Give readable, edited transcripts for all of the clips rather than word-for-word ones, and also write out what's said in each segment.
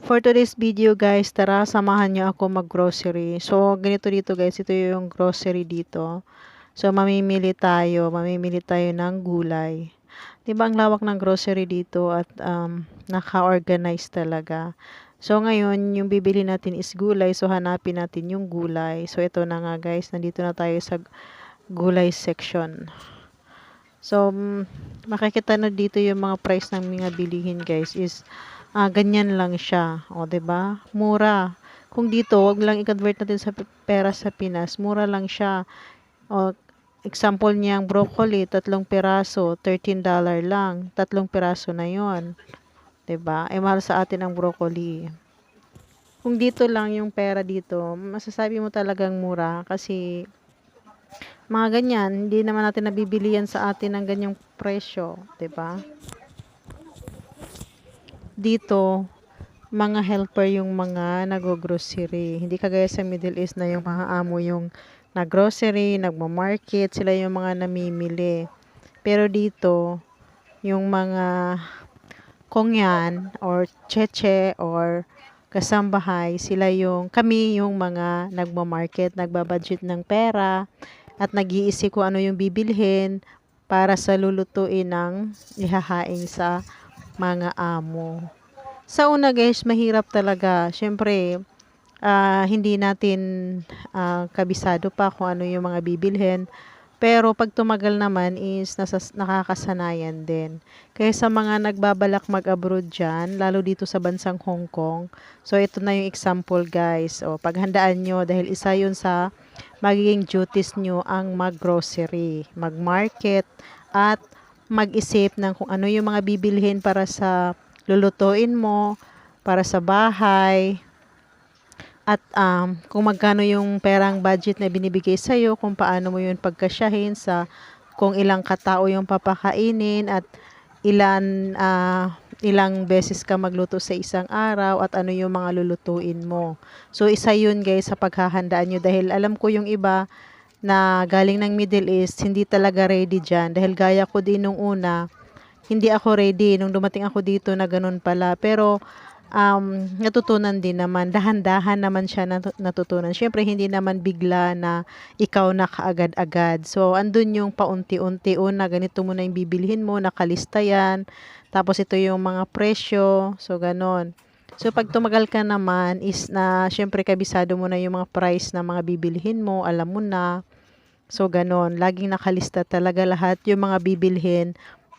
For today's video guys, tara samahan niyo ako mag-grocery. So, ganito dito guys, ito yung grocery dito. So, mamimili tayo ng gulay. 'Di ba ang lawak ng grocery dito at naka-organize talaga. So, ngayon, yung bibili natin is gulay. So, hanapin natin yung gulay. So, ito na nga guys, nandito na tayo sa gulay section. So, makikita na dito yung mga price ng mga bilihin guys is ganyan lang siya. O, 'di ba? Mura. Kung dito, wag lang i-convert natin sa pera sa Pinas. Mura lang siya. O, example niyang broccoli, 3 piraso, $13 lang. 3 piraso na 'yon. 'Di ba? Ay mahal sa atin ang broccoli. Kung dito lang yung pera dito, masasabi mo talagang mura kasi mga ganyan, hindi naman natin nabibili yan sa atin ng ganyang presyo, 'di ba? Dito, mga helper yung mga naggo-grocery. Hindi kagaya sa Middle East na yung mga amo yung nag-grocery, nagma-market, sila yung mga namimili. Pero dito, yung mga kongyan or cheche or kasambahay, kami yung mga nagma-market, nagbabudget ng pera at nag-iisip kung ano yung bibilhin para sa lulutuin ng ihahain sa mga amo. Sa una guys, mahirap talaga. Siyempre, hindi natin kabisado pa kung ano yung mga bibilhin. Pero pag tumagal naman is nakakasanayan din. Kaya sa mga nagbabalak mag-abroad dyan, lalo dito sa bansang Hong Kong, so ito na yung example guys. O, paghandaan nyo dahil isa yun sa magiging duties nyo ang mag-grocery, mag-market, at mag-isip ng kung ano yung mga bibilhin para sa lulutuin mo, para sa bahay, at kung magkano yung perang budget na binibigay sa'yo, kung paano mo yun pagkasyahin sa kung ilang katao yung papakainin at ilang beses ka magluto sa isang araw at ano yung mga lulutuin mo. So, isa yun guys sa paghahandaan nyo dahil alam ko yung iba na galing ng Middle East, hindi talaga ready dyan. Dahil gaya ko din nung una, hindi ako ready nung dumating ako dito na ganun pala. Pero natutunan din naman, dahan-dahan naman siya natutunan. Siyempre, hindi naman bigla na ikaw na kaagad-agad. So, andun yung paunti-unti. Una, ganito mo na yung bibilhin mo, nakalista yan. Tapos, ito yung mga presyo. So, ganon. So, pag tumagal ka naman, is na, siyempre, kabisado mo na yung mga price na mga bibilhin mo, alam mo na. So, ganon. Laging nakalista talaga lahat yung mga bibilhin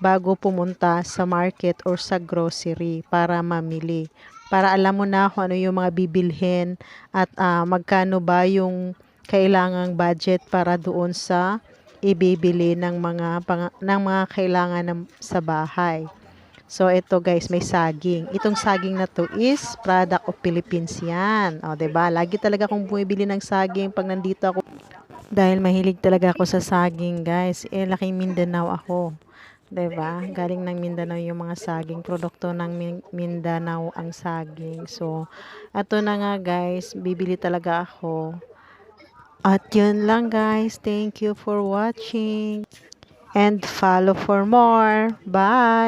bago pumunta sa market or sa grocery para mamili. Para alam mo na kung ano yung mga bibilhin at magkano ba yung kailangang budget para doon sa ibibili ng mga kailangan sa bahay. So, ito guys, may saging. Itong saging na to is product of Philippines yan. O, 'di ba? Lagi talaga akong bumibili ng saging pag nandito ako. Dahil mahilig talaga ako sa saging, guys. Laking Mindanao ako. 'Di ba? Galing ng Mindanao yung mga saging, produkto ng Mindanao ang saging. So, ato na nga guys, bibili talaga ako. At yun lang guys. Thank you for watching and follow for more. Bye!